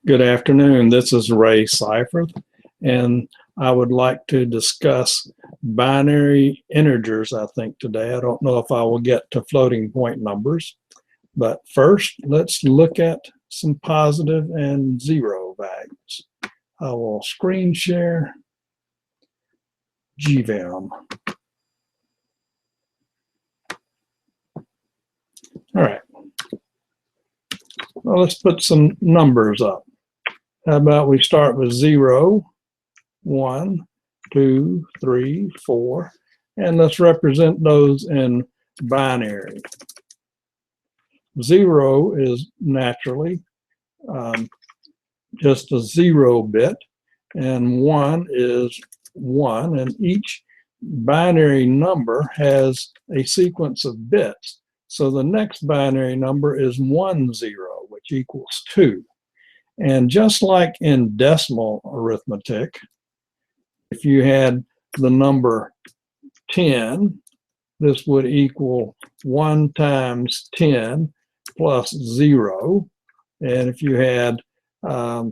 Good afternoon. This is Ray Seifert, and I would like to discuss binary integers, I think, today. I don't know if I will get to floating point numbers, but first, let's look at some positive and zero values. I will screen share GVM. All right. Well, let's put some numbers up. How about we start with 0, 1, 2, 3, 4, and let's represent those in binary. 0 is naturally just a 0 bit, and 1 is 1, and each binary number has a sequence of bits. So the next binary number is 10, which equals 2. And just like in decimal arithmetic, if you had the number 10, this would equal 1 times 10 plus 0. And if you had a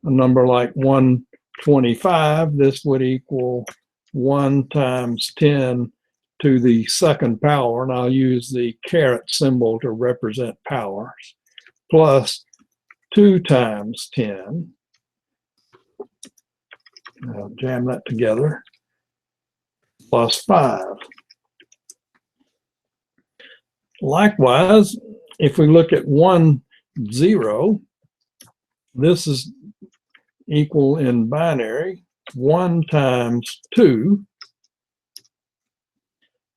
number like 125, this would equal 1 times 10 to the second power, and I'll use the caret symbol to represent powers, plus 2 times 10. I'll jam that together, plus 5. Likewise, if we look at 1, 0, this is equal in binary 1 times 2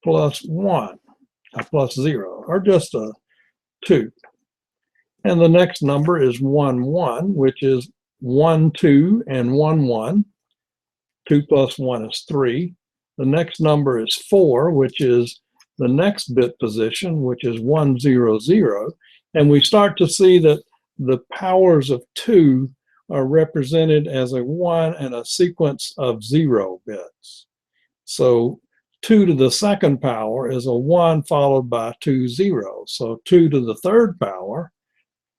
plus 1, plus 0, or just a 2. And the next number is 1, 1, which is 1, 2, and 1, 1. 2 plus 1 is 3. The next number is 4, which is the next bit position, which is 1, 0, 0. And we start to see that the powers of 2 are represented as a 1 and a sequence of 0 bits. So 2 to the second power is a 1 followed by 2 zeros. So 2 to the third power,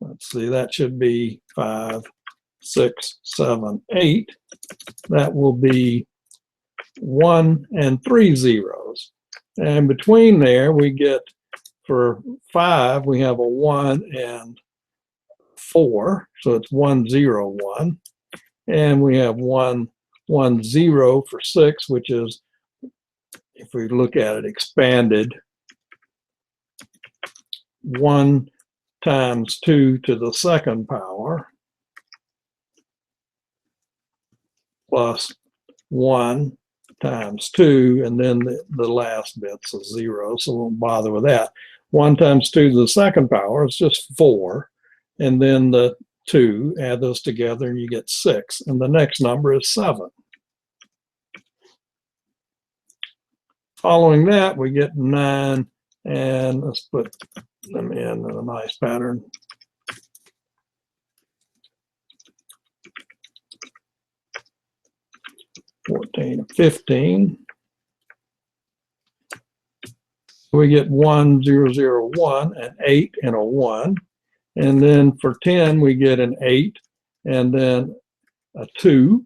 let's see, that should be 5, 6, 7, 8. That will be 1 and 3 zeros. And between there, we get, for 5, we have a 1 and 4. So it's 1, 0, 1. And we have 1, 1, 0 for 6, which is, if we look at it expanded, 1 times 2 to the second power plus 1 times 2, and then the last bit's a 0, so we won't bother with that. 1 times 2 to the second power is just 4, and then the 2, add those together and you get 6, and the next number is 7. Following that, we get 9, and let's put them in a nice pattern. (14) 15. We get 1, 0, 0, 1, an 8, and a 1. And then for 10, we get an 8, and then a 2.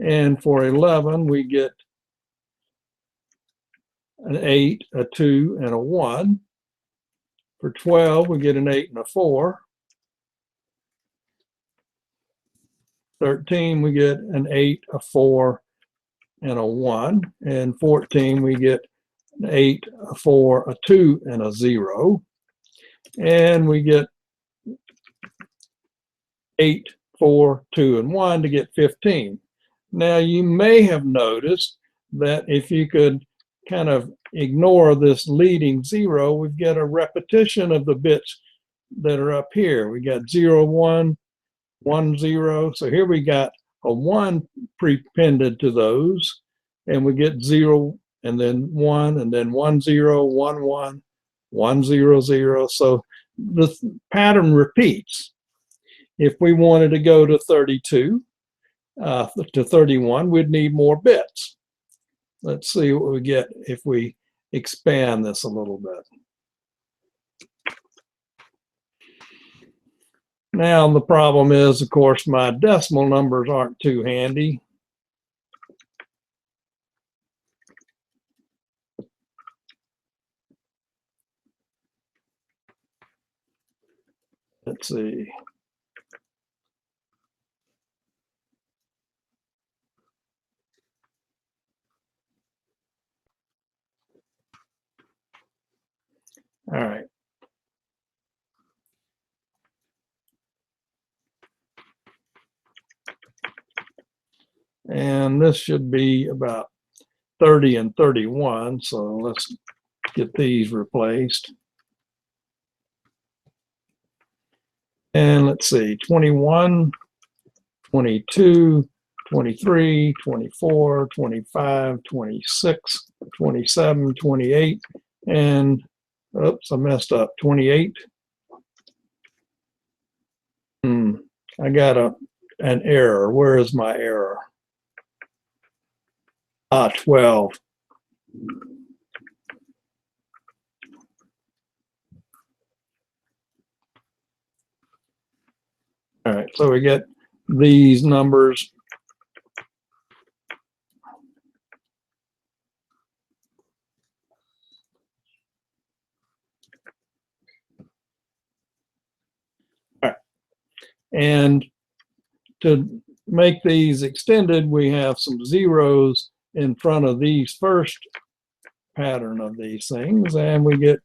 And for 11, we get an 8, a 2, and a 1. For 12, we get an 8 and a 4. 13, we get an 8, a 4, and a 1. And 14, we get an 8, a 4, a 2, and a 0. And we get 8, 4, 2, and 1 to get 15. Now, you may have noticed that if you could kind of ignore this leading 0, we get a repetition of the bits that are up here. We got 0, 1, 1, 0. So here we got a 1 prepended to those, and we get 0, and then 1, and then 1, 0, 1, 1, 1, 0, 0. So the pattern repeats. If we wanted to go to 32, to 31, we'd need more bits. Let's see what we get if we expand this a little bit. Now the problem is, of course, my decimal numbers aren't too handy. Let's see. All right. And this should be about 30 and 31. So let's get these replaced. And let's see, 21, 22, 23, 24, 25, 26, 27, 28, and oops, I messed up, 28. I got an error. Where is my error? 12. All right, so we get these numbers. All right. And to make these extended, we have some zeros in front of these first pattern of these things, and we get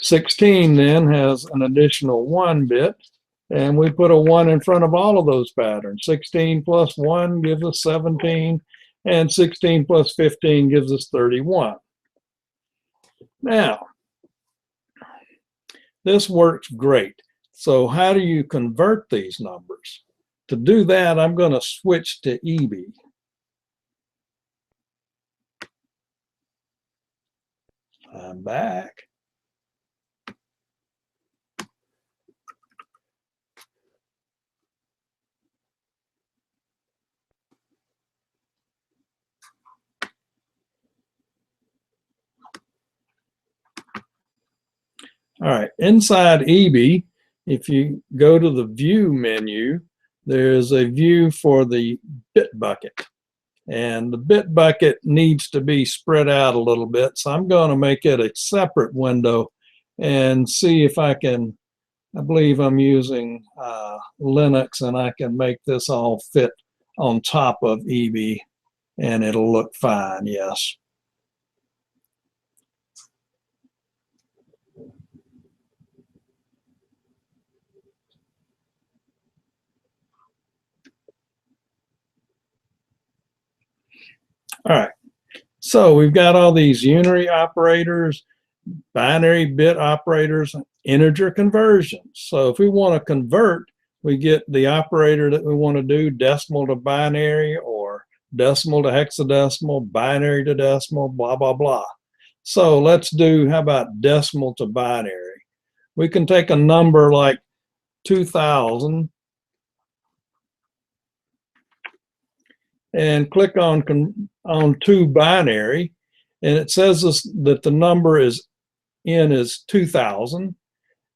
16 then has an additional 1 bit, and we put a 1 in front of all of those patterns. 16 plus 1 gives us 17, and 16 plus 15 gives us 31. Now, this works great. So how do you convert these numbers? To do that, I'm going to switch to EB. I'm back. All right, inside EB, if you go to the View menu, there's a view for the Bitbucket. And the Bitbucket needs to be spread out a little bit, so I'm going to make it a separate window and see if I can, I believe I'm using Linux, and I can make this all fit on top of EB, and it'll look fine, yes. All right, so we've got all these unary operators, binary bit operators, integer conversions. So if we want to convert, we get the operator that we want to do, decimal to binary or decimal to hexadecimal, binary to decimal, blah, blah, blah. So let's do, how about decimal to binary? We can take a number like 2000 and click on to binary, and it says that the number is 2000,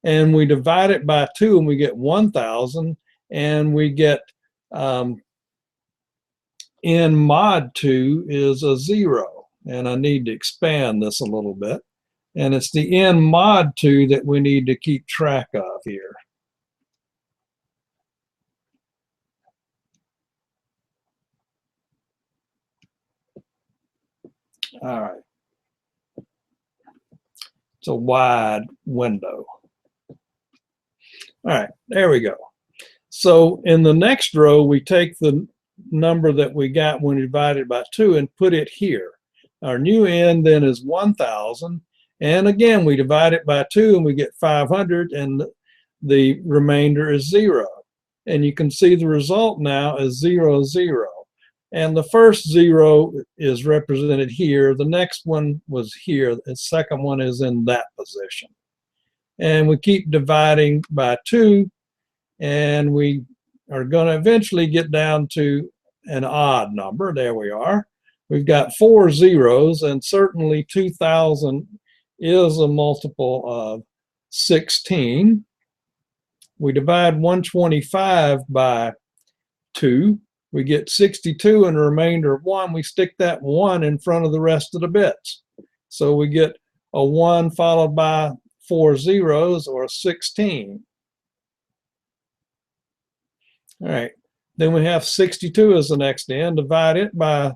and we divide it by 2 and we get 1000, and we get n mod 2 is a 0, and I need to expand this a little bit, and it's the n mod 2 that we need to keep track of here. All right. It's a wide window. All right, there we go. So in the next row, we take the number that we got when we divided by 2 and put it here. Our new n then is 1000. And again, we divide it by 2 and we get 500, and the remainder is 0. And you can see the result now is 0, 0. And the first 0 is represented here. The next one was here. The second one is in that position. And we keep dividing by 2, and we are going to eventually get down to an odd number. There we are. We've got 4 zeros, and certainly 2000 is a multiple of 16. We divide 125 by 2. We get 62 and the remainder of 1. We stick that 1 in front of the rest of the bits. So we get a 1 followed by 4 zeros, or 16. All right. Then we have 62 as the next end. Divide it by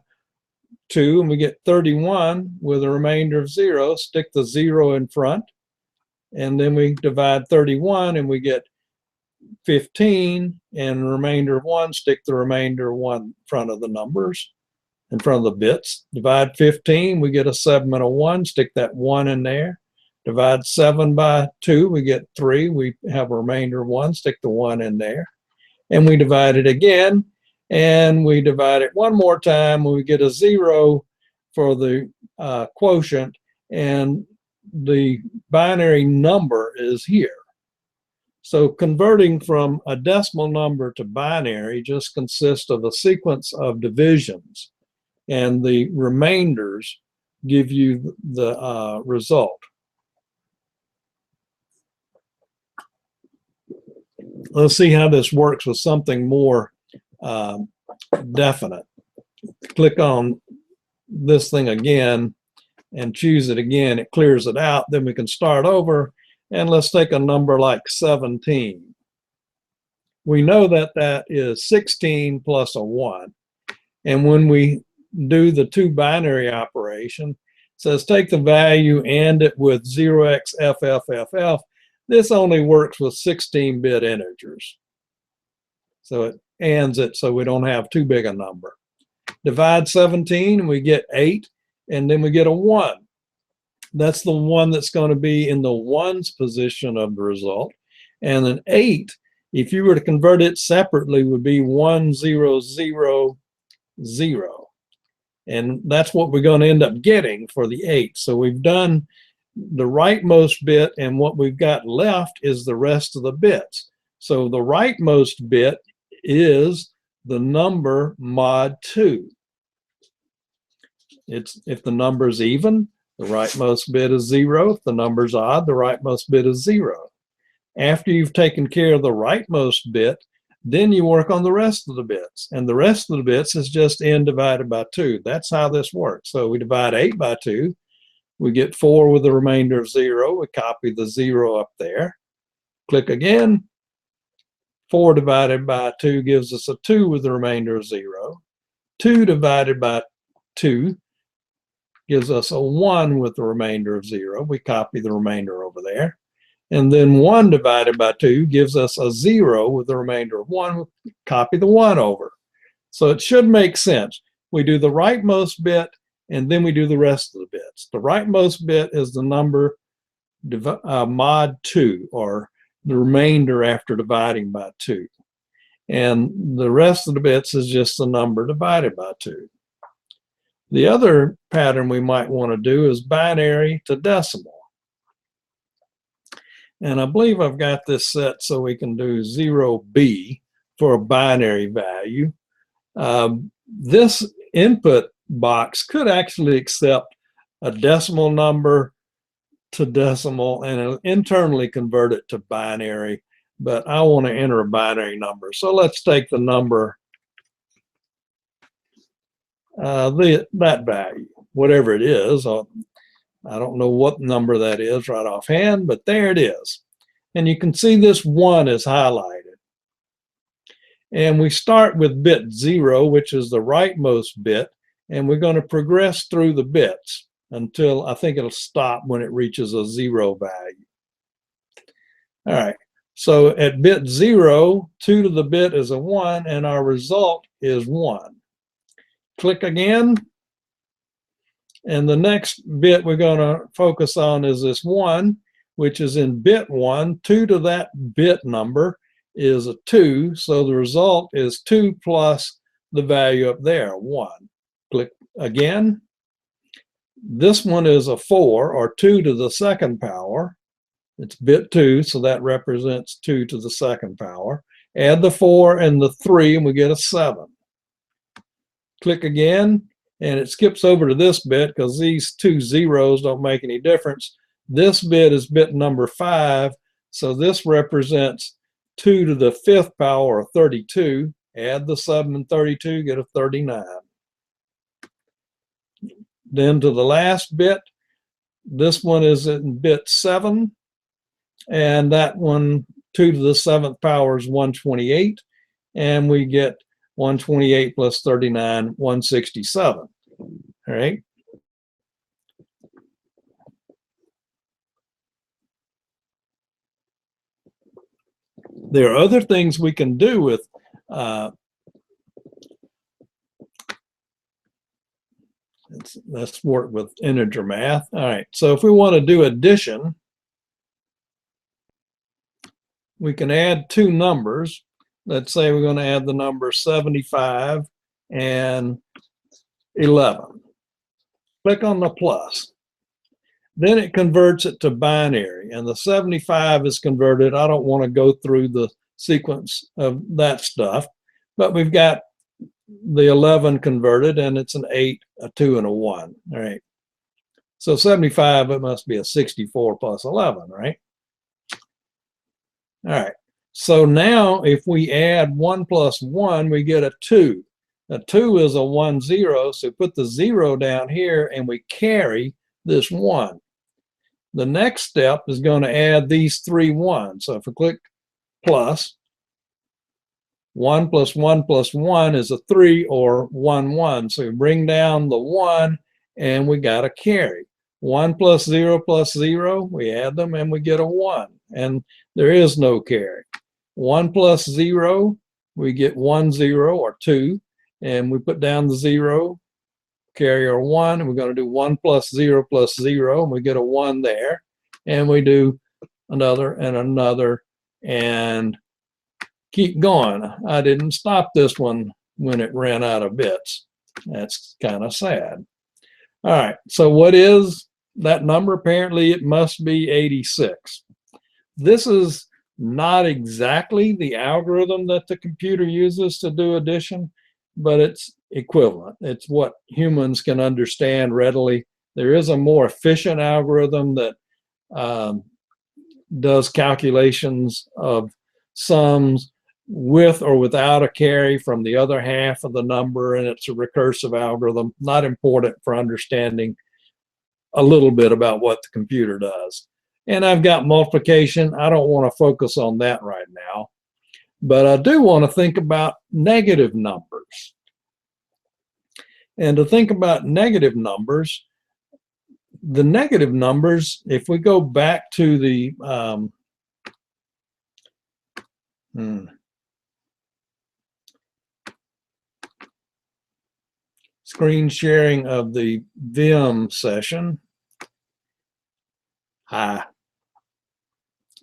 2 and we get 31 with a remainder of 0. Stick the 0 in front. And then we divide 31 and we get 15, and the remainder of 1, stick the remainder of 1 in front of the numbers, in front of the bits. Divide 15, we get a 7 and a 1, stick that 1 in there. Divide 7 by 2, we get 3, we have a remainder of 1, stick the 1 in there. And we divide it again, and we divide it one more time, we get a 0 for the quotient, and the binary number is here. So converting from a decimal number to binary just consists of a sequence of divisions, and the remainders give you the result. Let's see how this works with something more definite. Click on this thing again and choose it again. It clears it out. Then we can start over. And let's take a number like 17. We know that that is 16 plus a 1. And when we do the two binary operation, it says take the value, and it with 0xFFFF. This only works with 16-bit integers. So it ands it so we don't have too big a number. Divide 17 and we get 8, and then we get a 1. That's the one that's going to be in the ones position of the result. And an 8, if you were to convert it separately, would be 1, 0, 0, 0. And that's what we're going to end up getting for the 8. So we've done the rightmost bit, and what we've got left is the rest of the bits. So the rightmost bit is the number mod 2. It's if the number's even, the rightmost bit is 0. If the number's odd, the rightmost bit is 0. After you've taken care of the rightmost bit, then you work on the rest of the bits. And the rest of the bits is just n divided by 2. That's how this works. So we divide 8 by 2. We get 4 with the remainder of 0. We copy the 0 up there. Click again. 4 divided by 2 gives us a 2 with the remainder of 0. 2 divided by 2 gives us a 1 with the remainder of 0. We copy the remainder over there. And then 1 divided by 2 gives us a 0 with the remainder of 1. We copy the 1 over. So it should make sense. We do the rightmost bit, and then we do the rest of the bits. The rightmost bit is the number mod 2, or the remainder after dividing by 2. And the rest of the bits is just the number divided by 2. The other pattern we might want to do is binary to decimal. And I believe I've got this set so we can do 0b for a binary value. This input box could actually accept a decimal number to decimal and it'll internally convert it to binary, but I want to enter a binary number. So let's take the number, that value, whatever it is. I don't know what number that is right offhand, but there it is. And you can see this 1 is highlighted. And we start with bit 0, which is the rightmost bit, and we're going to progress through the bits until I think it'll stop when it reaches a 0 value. All right, so at bit 0, 2 to the bit is a 1, and our result is 1. Click again, and the next bit we're going to focus on is this 1, which is in bit 1. 2 to that bit number is a 2, so the result is 2 plus the value up there, 1. Click again. This one is a 4, or 2 to the second power. It's bit 2, so that represents 2 to the second power. Add the 4 and the 3, and we get a 7. Click again, and it skips over to this bit because these two zeros don't make any difference. This bit is bit number 5, so this represents 2 to the 5th power, or 32. Add the 7 and 32, get a 39. Then to the last bit, this one is in bit 7, and that one, 2 to the 7th power, is 128, and we get 128 plus 39, 167. All right. There are other things we can do with let's work with integer math. All right, so if we want to do addition, we can add two numbers. Let's say we're going to add the number 75 and 11. Click on the plus. Then it converts it to binary, and the 75 is converted. I don't want to go through the sequence of that stuff, but we've got the 11 converted, and it's an 8, a 2, and a 1. All right. So 75, it must be a 64 plus 11, right? All right. So now if we add 1 plus 1, we get a 2. A 2 is a 1, 0, so put the 0 down here, and we carry this 1. The next step is going to add these 3 1s. So if we click plus, 1 plus 1 plus 1 is a 3, or 1, 1. So we bring down the 1, and we got a carry. 1 plus 0 plus 0, we add them, and we get a 1. And there is no carry. 1 plus 0, we get 1, 0, or 2. And we put down the 0, carry our 1, and we're going to do 1 plus 0 plus 0, and we get a 1 there. And we do another and another, and keep going. I didn't stop this one when it ran out of bits. That's kind of sad. All right, so what is that number? Apparently it must be 86. This is not exactly the algorithm that the computer uses to do addition, but it's equivalent. It's what humans can understand readily. There is a more efficient algorithm that does calculations of sums with or without a carry from the other half of the number, and it's a recursive algorithm, not important for understanding a little bit about what the computer does. And I've got multiplication. I don't want to focus on that right now, but I do want to think about negative numbers. And to think about negative numbers, the negative numbers, if we go back to the screen sharing of the Vim session. All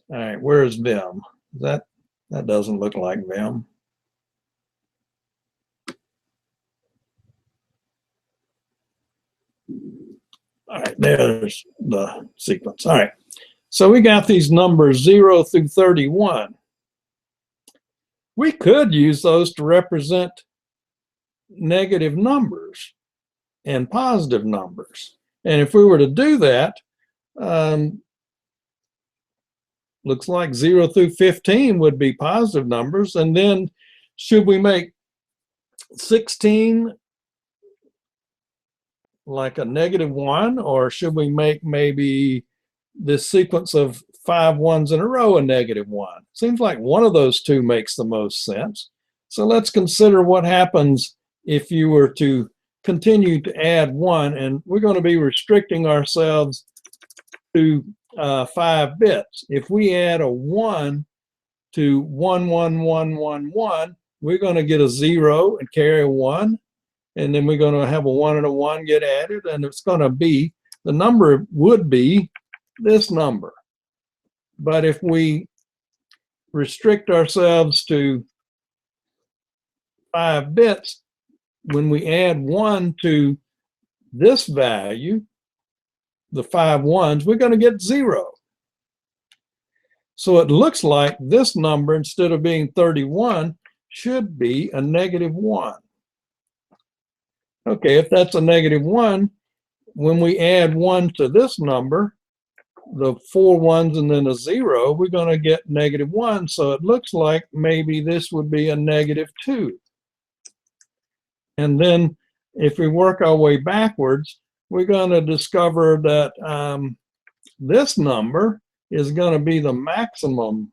right, where's Vim? That doesn't look like Vim. All right, there's the sequence. All right, so we got these numbers 0 through 31. We could use those to represent negative numbers and positive numbers. And if we were to do that, looks like 0 through 15 would be positive numbers. And then should we make 16 like a -1, or should we make maybe this sequence of 5 1s in a row a -1? Seems like one of those two makes the most sense. So let's consider what happens if you were to continue to add 1, and we're going to be restricting ourselves to 5 bits. If we add a 1 to 1 1 1 1 1, we're going to get a 0 and carry a 1. And then we're going to have a 1 and a 1 get added, and it's going to be, the number would be this number. But if we restrict ourselves to 5 bits, when we add 1 to this value, the 5 1s, we're going to get 0. So it looks like this number, instead of being 31, should be a -1. Okay, if that's a -1, when we add 1 to this number, the 4 ones and then a 0, we're going to get -1. So it looks like maybe this would be a -2. And then if we work our way backwards, we're going to discover that this number is going to be the maximum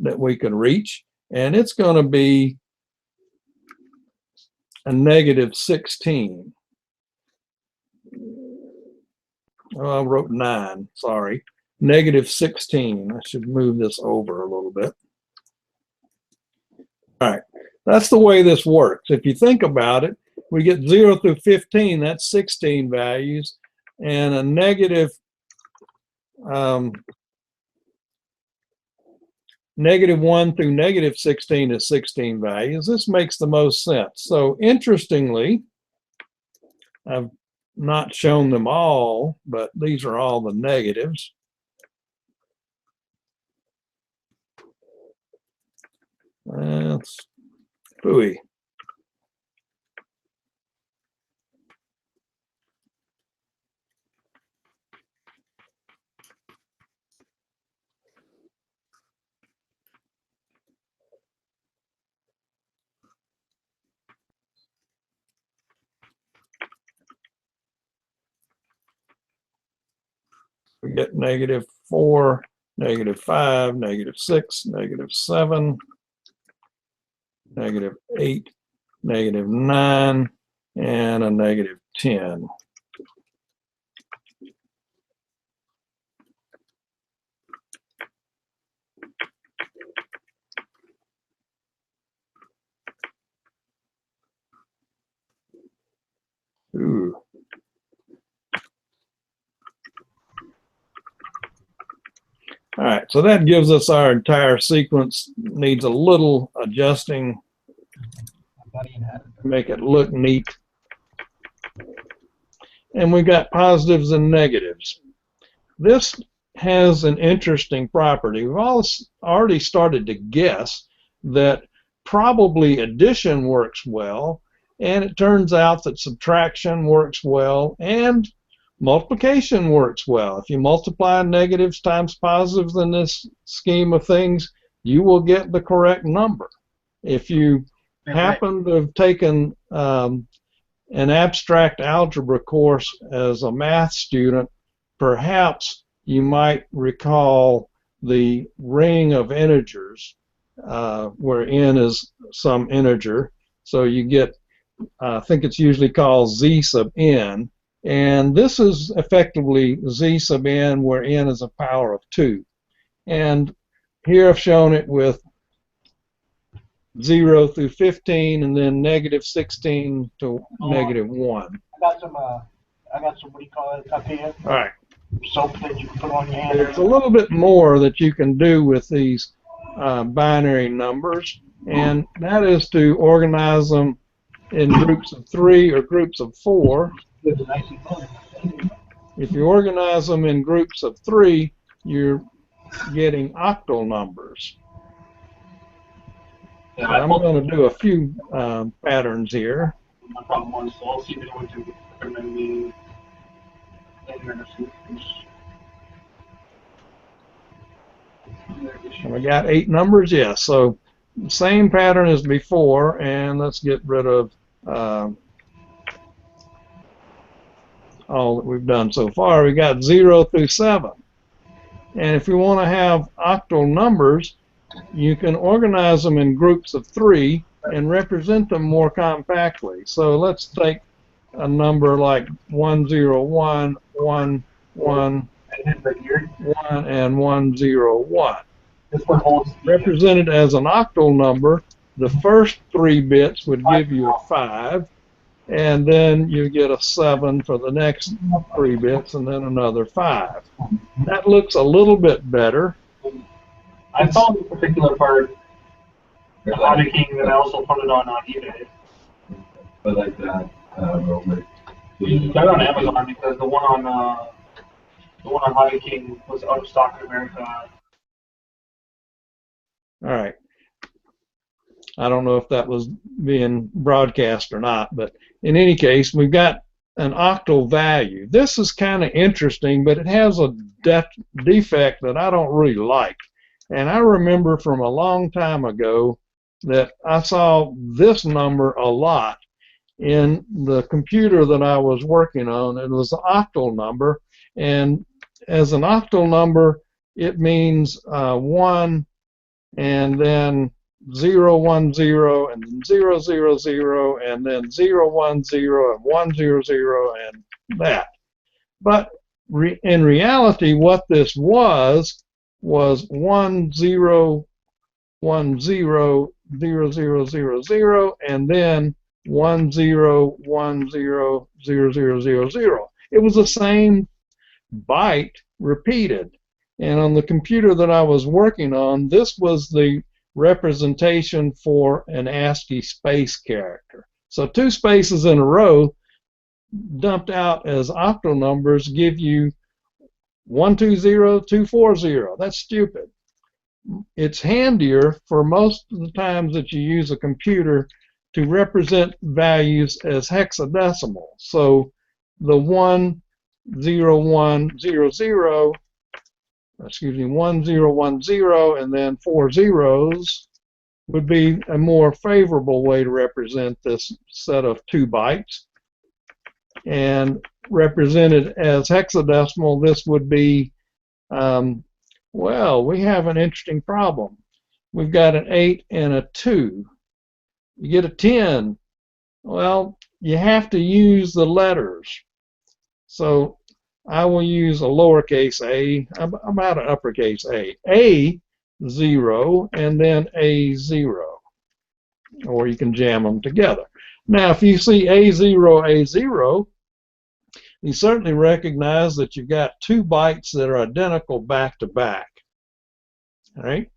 that we can reach, and it's going to be a -16. Oh, I wrote 9, sorry. -16. I should move this over a little bit. All right, that's the way this works. If you think about it, we get 0 through 15, that's 16 values, and a -1 through -16 is 16 values. This makes the most sense. So interestingly, I've not shown them all, but these are all the negatives. That's phooey. We get -4, -5, -6, -7, -8, -9, and a -10. Ooh. All right, so that gives us our entire sequence. Needs a little adjusting to make it look neat. And we've got positives and negatives. This has an interesting property. We've all already started to guess that probably addition works well, and it turns out that subtraction works well, and multiplication works well. If you multiply negatives times positives in this scheme of things, you will get the correct number. If you happen to have taken an abstract algebra course as a math student, perhaps you might recall the ring of integers, where n is some integer. So you get, I think it's usually called z sub n. And this is effectively z sub n, where n is a power of 2. And here I've shown it with 0 through 15, and then -16 to -1. I got some, what do you call it, up here? All right. Soap that you can put on your hand. There's a little bit more that you can do with these binary numbers, and that is to organize them in groups of 3 or groups of 4. If you organize them in groups of 3, you're getting octal numbers. Yeah, I'm going to do a few patterns here. My problem was, so I'll see if anyone can recommend me. And we got 8 numbers, yes. So same pattern as before, and let's get rid of all that we've done so far. We got 0 through 7. And if you want to have octal numbers, you can organize them in groups of 3 and represent them more compactly. So let's take a number like 101, 1, 1, 1, and 101. This one holds Represented as an octal number, the first 3 bits would give you a 5, and then you get a 7 for the next 3 bits, and then another 5. That looks a little bit better. I found this particular part, the Hobby King, that I also put it on eBay. But like that, We got it on Amazon because the one on Hobby King was out of stock in America. All right. I don't know if that was being broadcast or not, but in any case, we've got an octal value. This is kind of interesting, but it has a defect that I don't really like. And I remember from a long time ago that I saw this number a lot in the computer that I was working on. It was the octal number, and as an octal number, it means 1 and then 0, 1, 0, and then 0, 0, 0, and then 0, 1, 0, and 1, 0, 0, and that. But in reality, what this was 1, 0, 1, 0, 0, 0, 0, 0, and then 1, 0, 1, 0, 0, 0, 0, 0. It was the same byte repeated. And on the computer that I was working on, this was the representation for an ASCII space character. So 2 spaces in a row dumped out as octal numbers give you 120, 240. That's stupid. It's handier for most of the times that you use a computer to represent values as hexadecimal. So the 1, 0, 1, 0, 0, excuse me, 1, 0, 1, 0, and then 4 zeros would be a more favorable way to represent this set of 2 bytes. And represented as hexadecimal, this would be, well, we have an interesting problem. We've got an 8 and a 2. You get a 10. Well, you have to use the letters. So I will use a lowercase a. I'm out of uppercase a. A, 0, and then a 0. Or you can jam them together. Now, if you see A0, A0, you certainly recognize that you've got 2 bytes that are identical back to back. All right?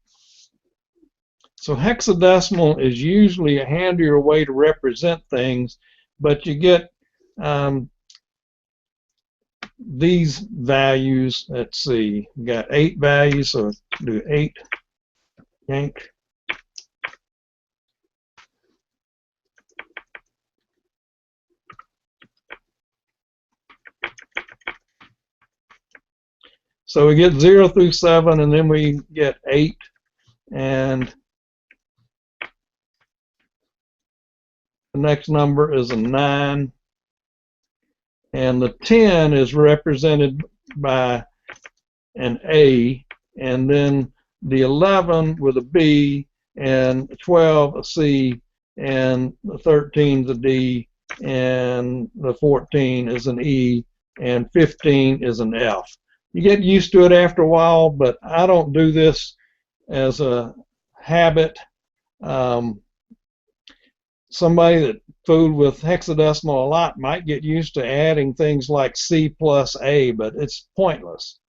So hexadecimal is usually a handier way to represent things, but you get these values. Let's see, we got 8 values, so do 8 yank. So we get 0 through 7, and then we get 8, and the next number is a 9, and the 10 is represented by an A, and then the 11 with a B, and 12 a C, and the 13 is a D, and the 14 is an E, and 15 is an F. You get used to it after a while, but I don't do this as a habit. Somebody that fooled with hexadecimal a lot might get used to adding things like C plus A, but it's pointless.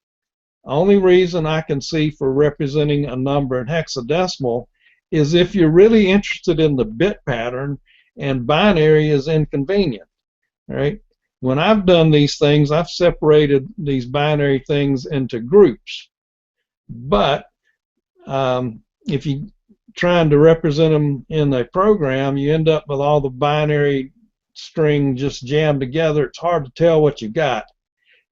Only reason I can see for representing a number in hexadecimal is if you're really interested in the bit pattern and binary is inconvenient. All right? When I've done these things, I've separated these binary things into groups. But if you're trying to represent them in a program, you end up with all the binary string just jammed together. It's hard to tell what you got.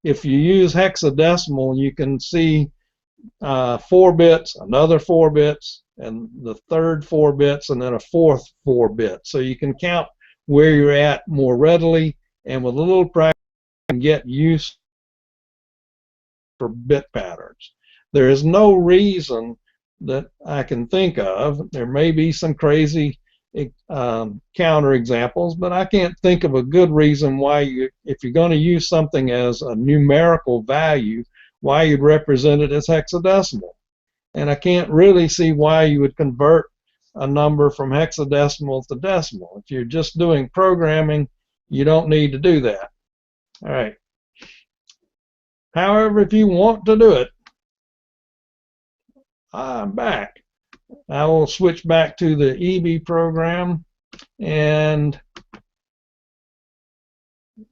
If you use hexadecimal, you can see 4 bits, another 4 bits, and the third 4 bits, and then a fourth 4 bits. So you can count where you're at more readily, and with a little practice, you can get used for bit patterns. There is no reason that I can think of. There may be some crazy counter examples, but I can't think of a good reason why if you're going to use something as a numerical value, why you'd represent it as hexadecimal. And I can't really see why you would convert a number from hexadecimal to decimal. If you're just doing programming, you don't need to do that. All right. However, if you want to do it, I'm back. I will switch back to the EB program, and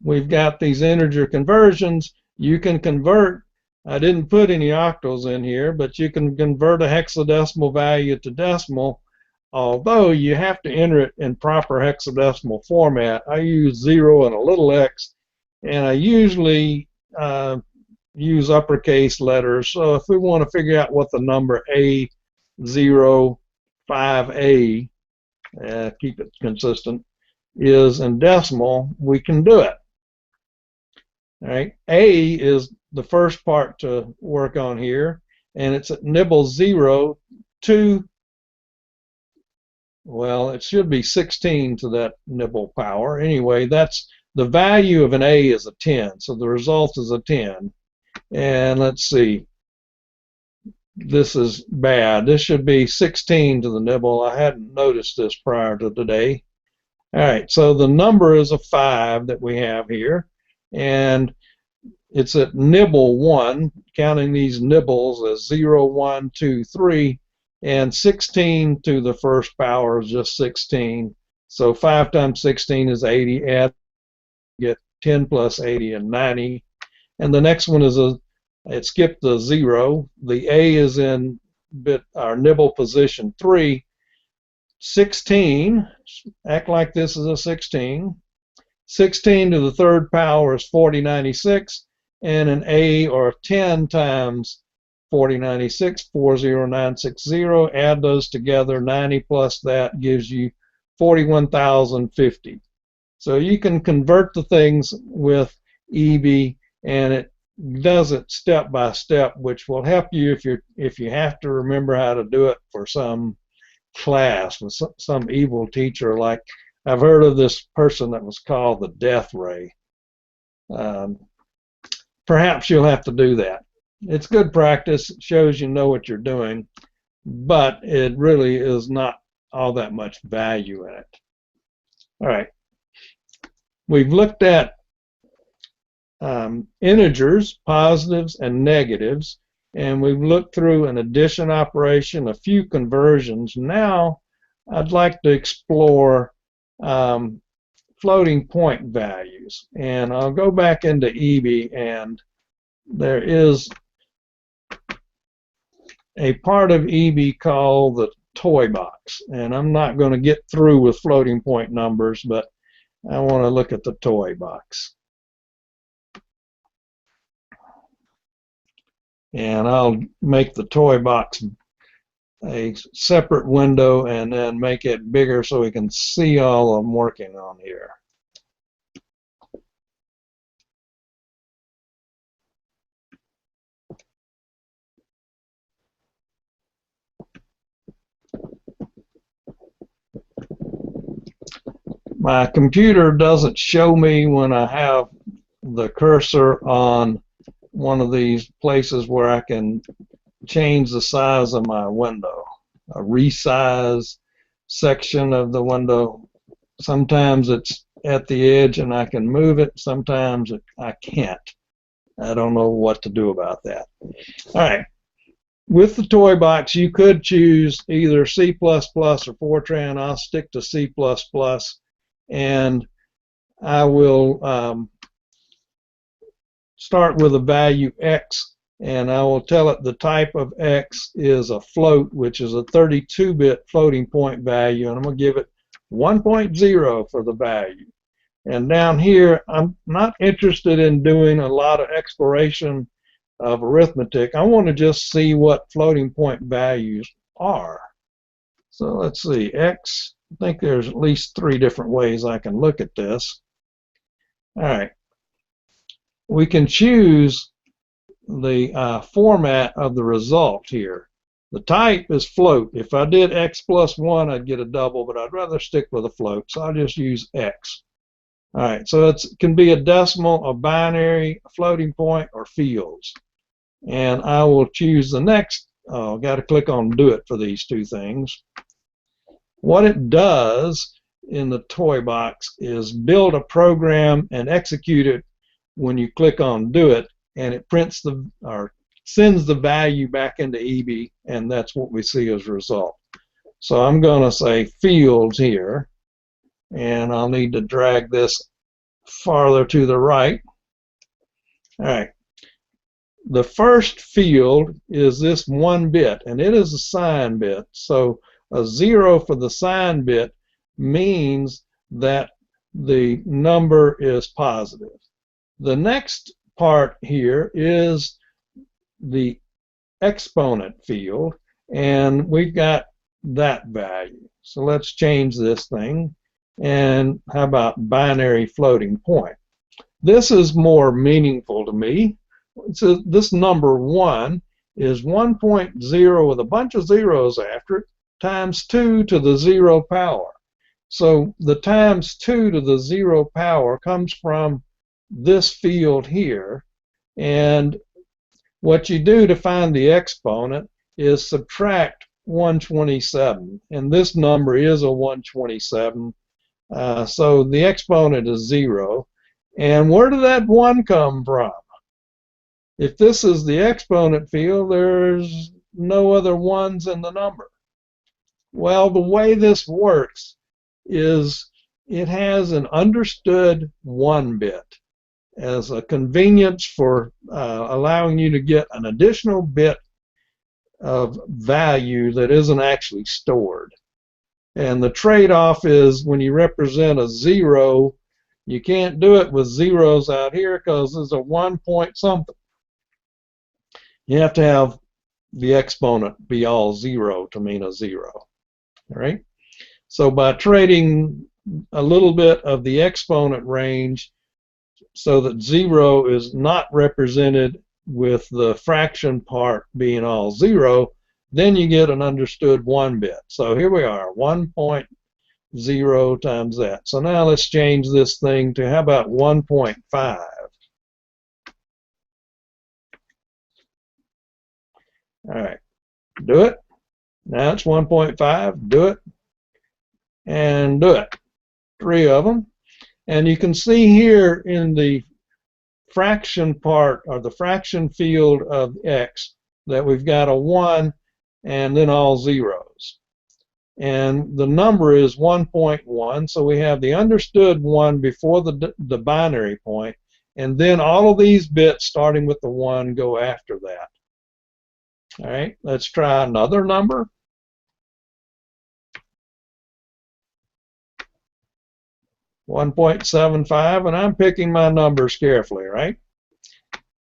we've got these integer conversions. You can convert, I didn't put any octals in here, but you can convert a hexadecimal value to decimal, although you have to enter it in proper hexadecimal format. I use 0 and a little x and I usually use uppercase letters. So if we want to figure out what the number A05A, keep it consistent, is in decimal, we can do it. All right, A is the first part to work on here, and it's at nibble 0 to, well, it should be 16 to that nibble power. Anyway, that's the value of an A is a 10, so the result is a 10. And let's see, this is bad. This should be 16 to the nibble. I hadn't noticed this prior to today. All right, so the number is a 5 that we have here, and it's at nibble 1, counting these nibbles as 0, 1, 2, 3, and 16 to the first power is just 16. So 5 times 16 is 80. Add, get 10 plus 80 and 90. And the next one is it skipped the 0. The A is in our nibble position 3. 16, act like this is a 16. 16 to the third power is 4096, and an A or 10 times 4096, 40960. Add those together, 90 plus that gives you 41,050. So you can convert the things with EB, and it does it step by step, which will help you if you have to remember how to do it for some class with some evil teacher. Like I've heard of this person that was called the Death Ray. Perhaps you'll have to do that. It's good practice. It shows you know what you're doing, but it really is not all that much value in it. All right. We've looked at integers, positives, and negatives, and we've looked through an addition operation, a few conversions. Now I'd like to explore floating point values, and I'll go back into EB, and there is a part of EB called the toy box, and I'm not going to get through with floating point numbers, but I want to look at the toy box. And I'll make the toy box a separate window and then make it bigger so we can see all I'm working on here. My computer doesn't show me when I have the cursor on one of these places where I can change the size of my window, a resize section of the window. Sometimes it's at the edge and I can move it, sometimes I can't. I don't know what to do about that. All right, with the toy box you could choose either C++ or Fortran. I'll stick to C++, and I will start with a value X, and I will tell it the type of X is a float, which is a 32-bit floating point value, and I'm going to give it 1.0 for the value. And down here, I'm not interested in doing a lot of exploration of arithmetic. I want to just see what floating point values are. So let's see, X, I think there's at least 3 different ways I can look at this. All right. We can choose the format of the result here. The type is float. If I did X plus 1, I'd get a double, but I'd rather stick with a float, so I'll just use X. All right, so it can be a decimal, a binary, a floating point, or fields. And I will choose the next. Oh, got to click on do it for these 2 things. What it does in the toy box is build a program and execute it when you click on do it, and it prints or sends the value back into EB, and that's what we see as a result. So I'm going to say fields here, and I'll need to drag this farther to the right. All right. The first field is this 1 bit, and it is a sign bit. So a 0 for the sign bit means that the number is positive. The next part here is the exponent field, and we've got that value. So let's change this thing. And how about binary floating point? This is more meaningful to me. So this number 1 is 1.0 with a bunch of zeros after it times 2 to the 0 power. So the times 2 to the 0 power comes from this field here. And what you do to find the exponent is subtract 127. And this number is a 127. So the exponent is 0. And where did that 1 come from? If this is the exponent field, there's no other 1s in the number. Well, the way this works is it has an understood 1 bit as a convenience for allowing you to get an additional bit of value that isn't actually stored. And the trade-off is when you represent a 0, you can't do it with zeros out here because there's a 1 point something. You have to have the exponent be all 0 to mean a 0. All right? So by trading a little bit of the exponent range so that 0 is not represented with the fraction part being all 0, then you get an understood 1 bit. So here we are, 1.0 times that. So now let's change this thing to, how about 1.5? All right, do it. Now it's 1.5, do it, and do it. 3 of them. And you can see here in the fraction part, or the fraction field of x, that we've got a 1 and then all zeros. And the number is 1.1, so we have the understood 1 before the binary point, and then all of these bits starting with the 1 go after that. All right, let's try another number. $1.75, and I'm picking my numbers carefully, right?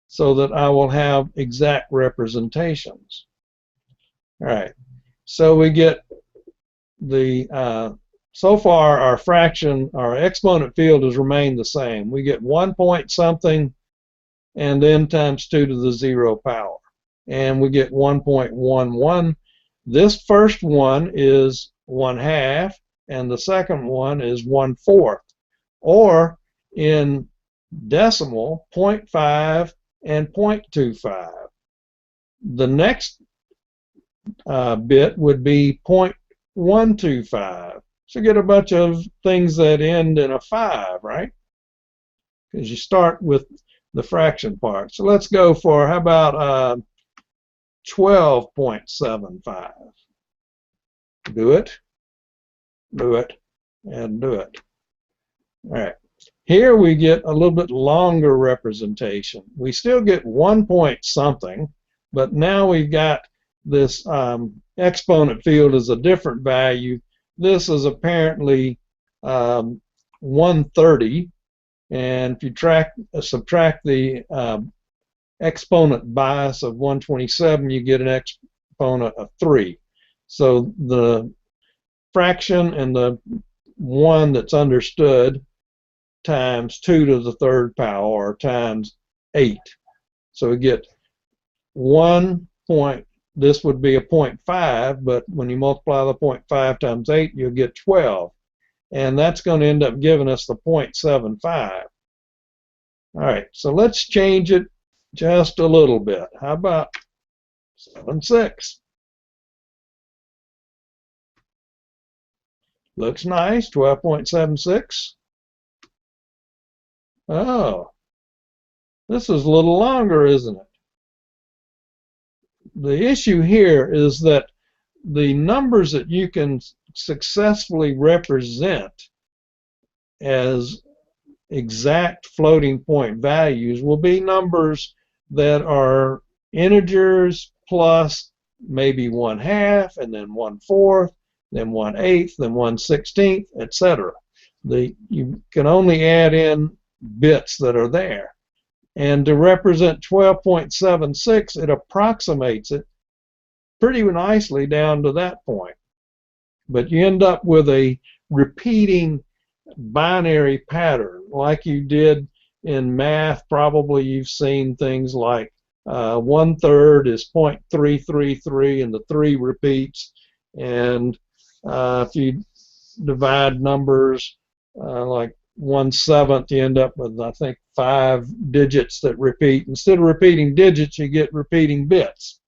So that I will have exact representations. All right, so we get the, so far our fraction, our exponent field has remained the same. We get 1 point something and then times 2 to the 0 power. And we get 1.11. This first one is 1/2, and the second one is 1/4. Or in decimal, 0.5 and 0.25. The next bit would be 0.125. So you get a bunch of things that end in a 5, right? Because you start with the fraction part. So let's go for, how about 12.75. Do it, and do it. All right. Here we get a little bit longer representation. We still get 1 point something, but now we've got this exponent field is a different value. This is apparently 130, and if you subtract the exponent bias of 127, you get an exponent of 3. So the fraction and the 1 that's understood times 2 to the 3rd power, or times 8. So we get 1 point, this would be a 0.5, but when you multiply the 0.5 times 8, you'll get 12. And that's going to end up giving us the 0.75. All right, so let's change it just a little bit. How about 7/6? Looks nice, 12.76. Oh, this is a little longer, isn't it? The issue here is that the numbers that you can successfully represent as exact floating point values will be numbers that are integers plus maybe 1/2, and then 1/4, then 1/8, then 1/16, etc. You can only add in bits that are there. And to represent 12.76, it approximates it pretty nicely down to that point. But you end up with a repeating binary pattern like you did in math. Probably you've seen things like 1/3 is 0.333 and the 3 repeats. And if you divide numbers like 1/7, you end up with, I think, 5 digits that repeat. Instead of repeating digits, you get repeating bits.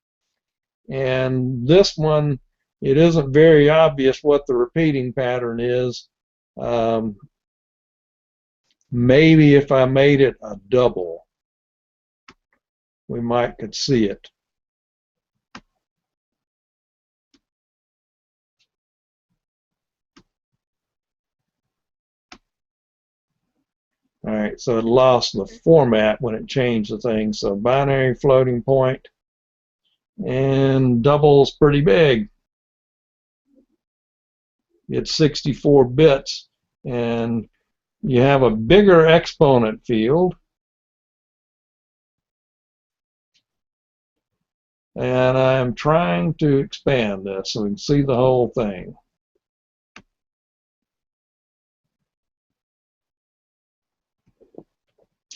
And this one, it isn't very obvious what the repeating pattern is. Maybe if I made it a double, we might could see it. All right, so it lost the format when it changed the thing. So binary, floating point, and double's pretty big. It's 64 bits, and you have a bigger exponent field. And I'm trying to expand this so we can see the whole thing.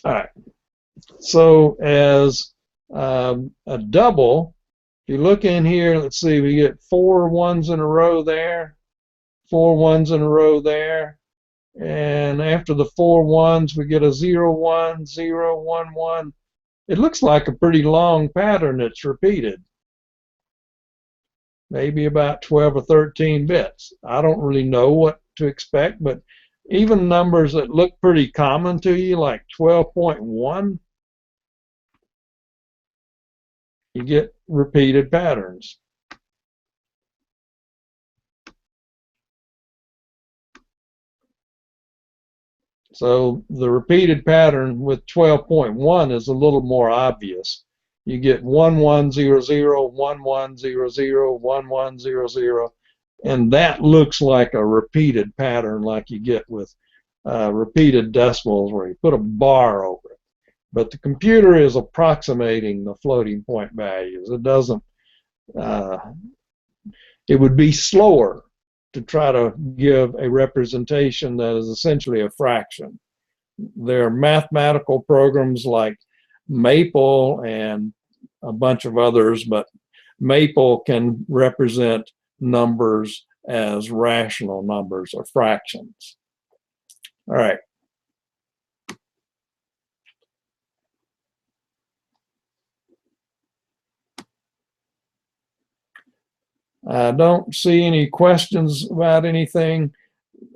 All right, so as a double, if you look in here, let's see, we get 4 ones in a row there, 4 ones in a row there, and after the 4 ones, we get a 0, 1, 0, 1, 1. It looks like a pretty long pattern that's repeated, maybe about 12 or 13 bits. I don't really know what to expect, but even numbers that look pretty common to you, like 12.1, you get repeated patterns. So the repeated pattern with 12.1 is a little more obvious. You get 1, 1, 0, 0, 1, 1, 0, 0, 1, 1, 0, 0, and that looks like a repeated pattern like you get with repeated decimals where you put a bar over it. But the computer is approximating the floating point values. It doesn't, it would be slower to try to give a representation that is essentially a fraction. There are mathematical programs like Maple and a bunch of others, but Maple can represent numbers as rational numbers or fractions. All right. I don't see any questions about anything.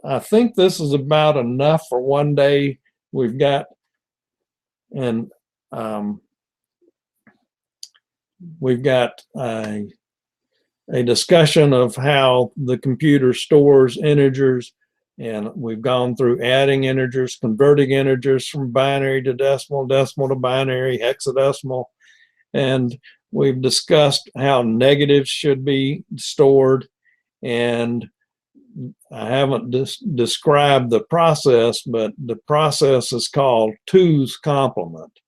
I think this is about enough for one day. We've got a discussion of how the computer stores integers, and we've gone through adding integers, converting integers from binary to decimal, decimal to binary, hexadecimal, and we've discussed how negatives should be stored, and I haven't described the process, but the process is called 2's complement,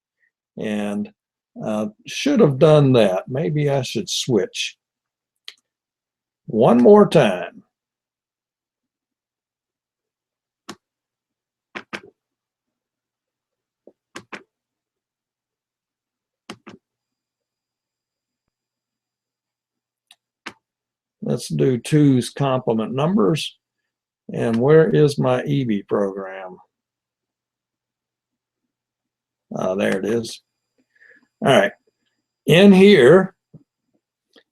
and should have done that. Maybe I should switch. One more time. Let's do 2's complement numbers. And where is my EB program? There it is. All right. In here,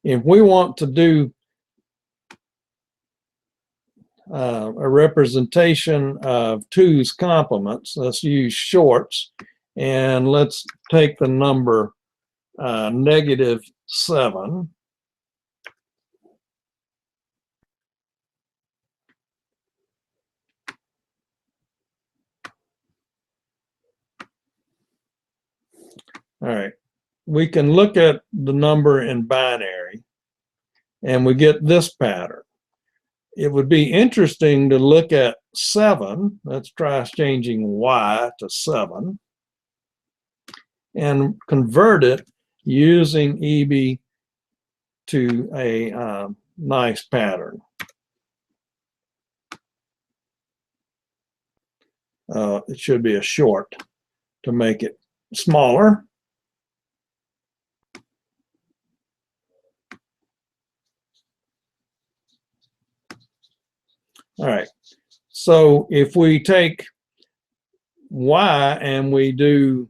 if we want to do a representation of 2's complements, let's use shorts, and let's take the number -7. All right, we can look at the number in binary and we get this pattern. It would be interesting to look at 7. Let's try changing y to 7. and convert it using EB to a nice pattern. It should be a short to make it smaller. All right, so if we take y and we do,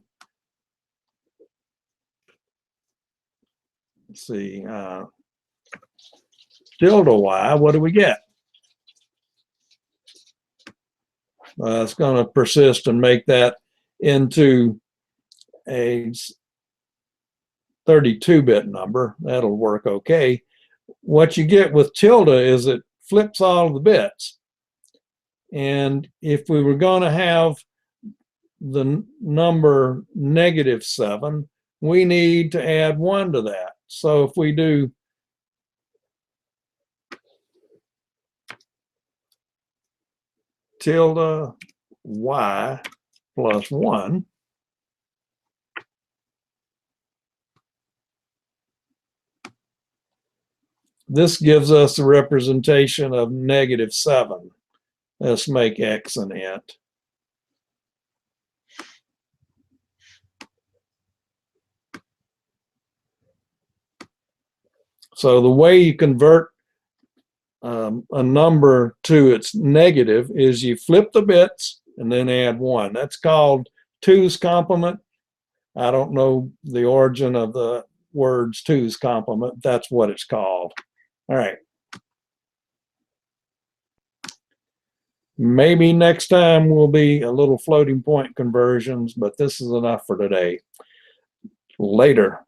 let's see, tilde y, what do we get? It's going to persist and make that into a 32-bit number. That'll work okay. What you get with tilde is it flips all of the bits. And if we were going to have the number -7, we need to add 1 to that. So if we do tilde y plus 1, this gives us a representation of -7. Let's make x an int. So the way you convert a number to its negative is you flip the bits and then add 1. That's called 2's complement. I don't know the origin of the words 2's complement. That's what it's called. All right. Maybe next time will be a little floating point conversions, but this is enough for today. Later.